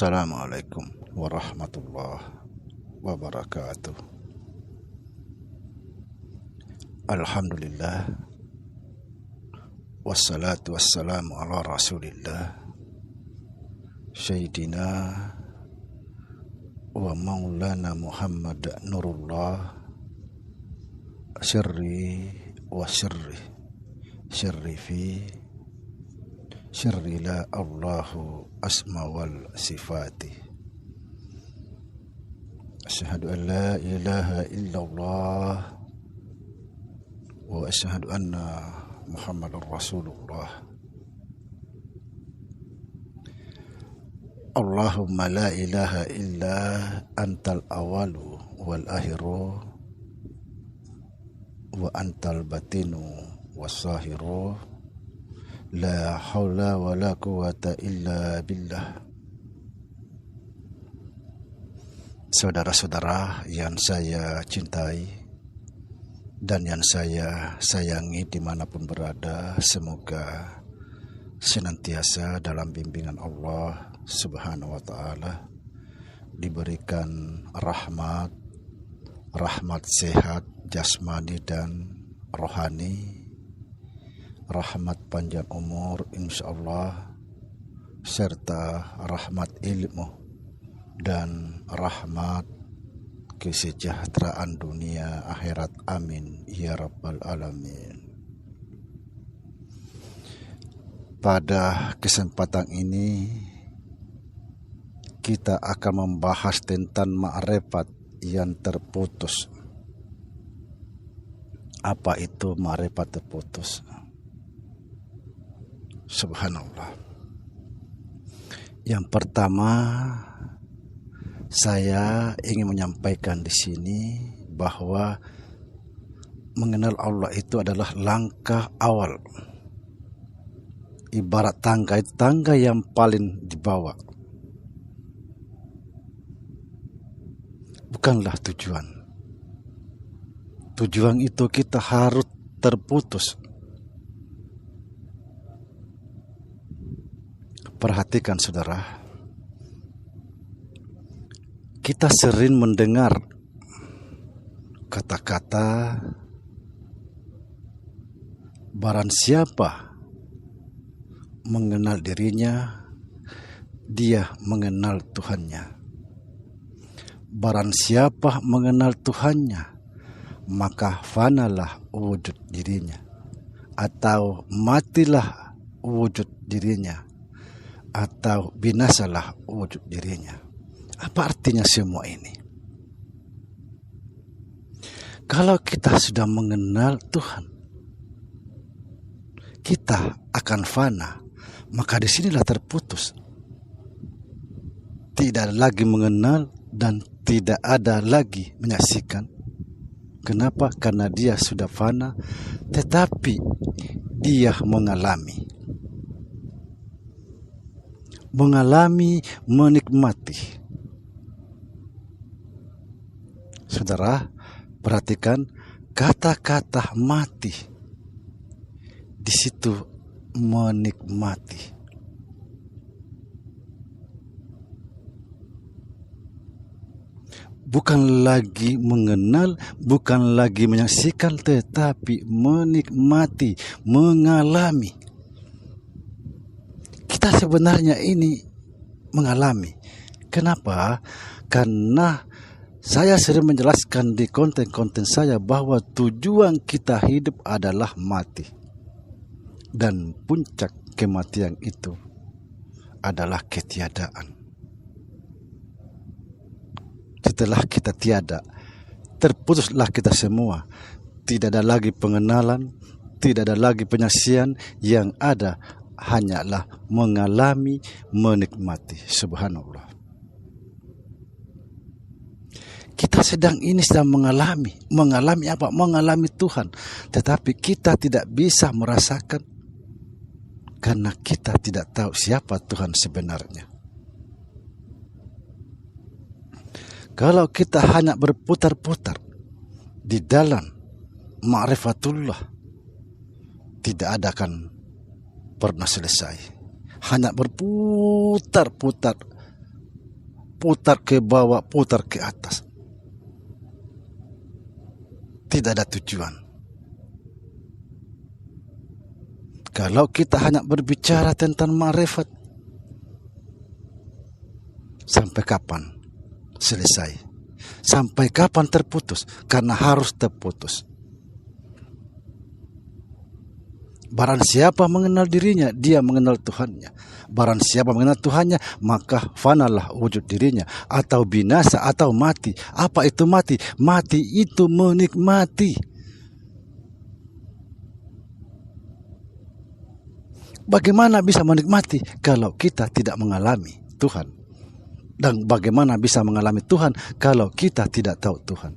Assalamualaikum warahmatullahi wabarakatuh. Alhamdulillah, wassalatu wassalamu ala rasulillah, Sayyidina wa maulana Muhammad Nurullah, syirri wa syirri fi syirri la Allahu asma wal sifati. Asyhadu an la ilaha illallah wa asyhadu anna Muhammadar Rasulullah. Allahumma la ilaha illa antal awalu wal akhiru wa antal batinu was-sahiru. La haula wa la quwata illa billah. Saudara-saudara yang saya cintai dan yang saya sayangi dimanapun berada, semoga senantiasa dalam bimbingan Allah Subhanahu wa ta'ala, diberikan rahmat sehat jasmani dan rohani, rahmat panjang umur insyaallah, serta rahmat ilmu dan rahmat kesejahteraan dunia akhirat. Amin ya rabbal alamin. Pada kesempatan ini kita akan membahas tentang ma'rifat yang terputus. Apa itu ma'rifat terputus? Subhanallah. Yang pertama, saya ingin menyampaikan di sini bahwa mengenal Allah itu adalah langkah awal. Ibarat tangga yang paling di bawah. Bukanlah tujuan. Tujuan itu kita harus terputus. Perhatikan saudara, kita sering mendengar kata-kata barang siapa mengenal dirinya, dia mengenal Tuhannya. Barang siapa mengenal Tuhannya, maka fanalah wujud dirinya, atau matilah wujud dirinya, atau binasalah wujud dirinya. Apa artinya semua ini? Kalau kita sudah mengenal Tuhan, kita akan fana, maka disinilah terputus. Tidak ada lagi mengenal dan tidak ada lagi menyaksikan. Kenapa? Karena dia sudah fana, tetapi dia menikmati. Saudara, perhatikan kata-kata mati. Di situ menikmati. Bukan lagi mengenal, bukan lagi menyaksikan, tetapi menikmati, mengalami. Kita sebenarnya ini mengalami. Kenapa? Karena saya sering menjelaskan di konten-konten saya bahwa tujuan kita hidup adalah mati. Dan puncak kematian itu adalah ketiadaan. Setelah kita tiada, terputuslah kita semua. Tidak ada lagi pengenalan, tidak ada lagi penyaksian, yang ada hanyalah mengalami, menikmati. Subhanallah. Kita sedang mengalami apa? Mengalami Tuhan. Tetapi kita tidak bisa merasakan karena kita tidak tahu siapa Tuhan sebenarnya. Kalau kita hanya berputar-putar di dalam ma'rifatullah, tidak ada akan pernah selesai. Hanya berputar-putar putar ke bawah, putar ke atas. Tidak ada tujuan. Kalau kita hanya berbicara tentang ma'rifat, sampai kapan selesai? Sampai kapan terputus? Karena harus terputus. Barang siapa mengenal dirinya, dia mengenal Tuhannya. Barang siapa mengenal Tuhannya, maka fanalah wujud dirinya. Atau binasa, atau mati. Apa itu mati? Mati itu menikmati. Bagaimana bisa menikmati kalau kita tidak mengalami Tuhan? Dan bagaimana bisa mengalami Tuhan kalau kita tidak tahu Tuhan?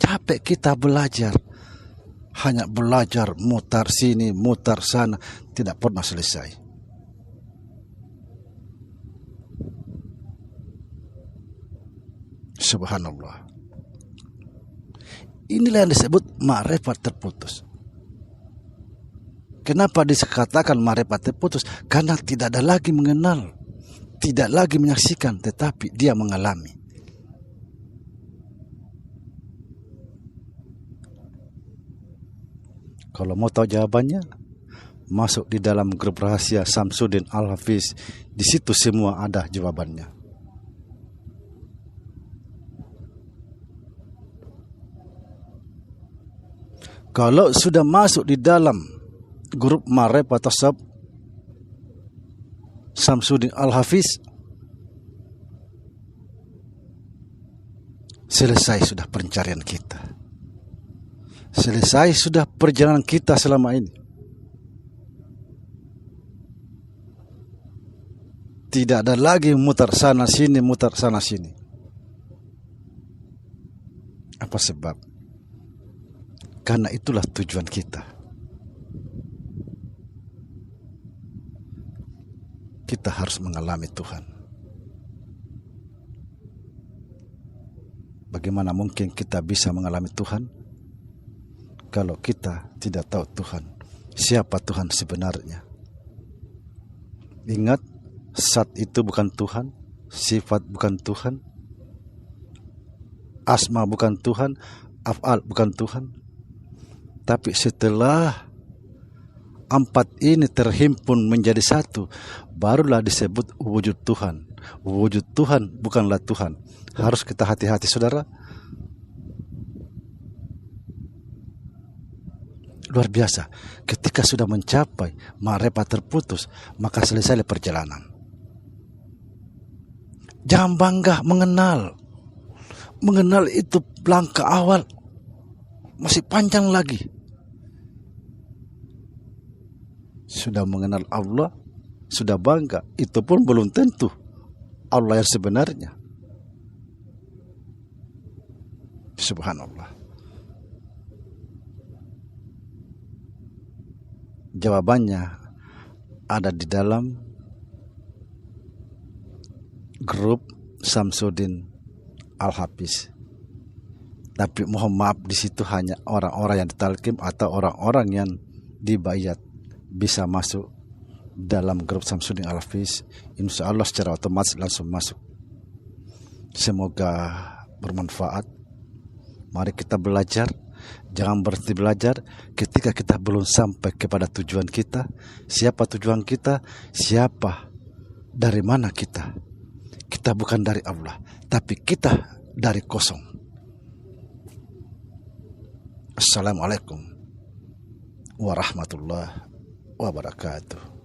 Capek kita belajar. Hanya belajar, mutar sini, mutar sana, tidak pernah selesai. Subhanallah. Inilah yang disebut ma'rifat terputus. Kenapa dikatakan ma'rifat terputus? Karena tidak ada lagi mengenal, tidak lagi menyaksikan, tetapi dia mengalami. Kalau mau tahu jawabannya, masuk di dalam grup rahasia Samsudin Al-Hafiz. Di situ semua ada jawabannya. Kalau sudah masuk di dalam grup ma'rifat tasawuf Samsudin Al-Hafiz, selesai sudah pencarian kita. Selesai sudah perjalanan kita selama ini. Tidak ada lagi mutar sana sini, mutar sana sini. Apa sebab? Karena itulah tujuan kita. Kita harus mengalami Tuhan. Bagaimana mungkin kita bisa mengalami Tuhan kalau kita tidak tahu Tuhan? Siapa Tuhan sebenarnya? Ingat, zat itu bukan Tuhan, sifat bukan Tuhan, asma bukan Tuhan, af'al bukan Tuhan. Tapi setelah empat ini terhimpun menjadi satu, barulah disebut wujud Tuhan. Wujud Tuhan bukanlah Tuhan. Harus kita hati-hati, saudara. Luar biasa. Ketika sudah mencapai ma'rifat terputus, maka selesai perjalanan. Jangan bangga mengenal. Mengenal itu langkah awal. Masih panjang lagi. Sudah mengenal Allah, sudah bangga. Itu pun belum tentu Allah yang sebenarnya. Subhanallah. Jawabannya ada di dalam grup Samsudin Al-Hafiz. Tapi mohon maaf, di situ hanya orang-orang yang ditalkim atau orang-orang yang dibayat bisa masuk dalam grup Samsudin Al-Hafiz. Insya Allah secara otomatis langsung masuk. Semoga bermanfaat. Mari kita belajar. Jangan berhenti belajar ketika kita belum sampai kepada tujuan kita. Siapa tujuan kita? Siapa? Dari mana kita? Kita bukan dari Allah, tapi kita dari kosong. Assalamualaikum warahmatullahi wabarakatuh.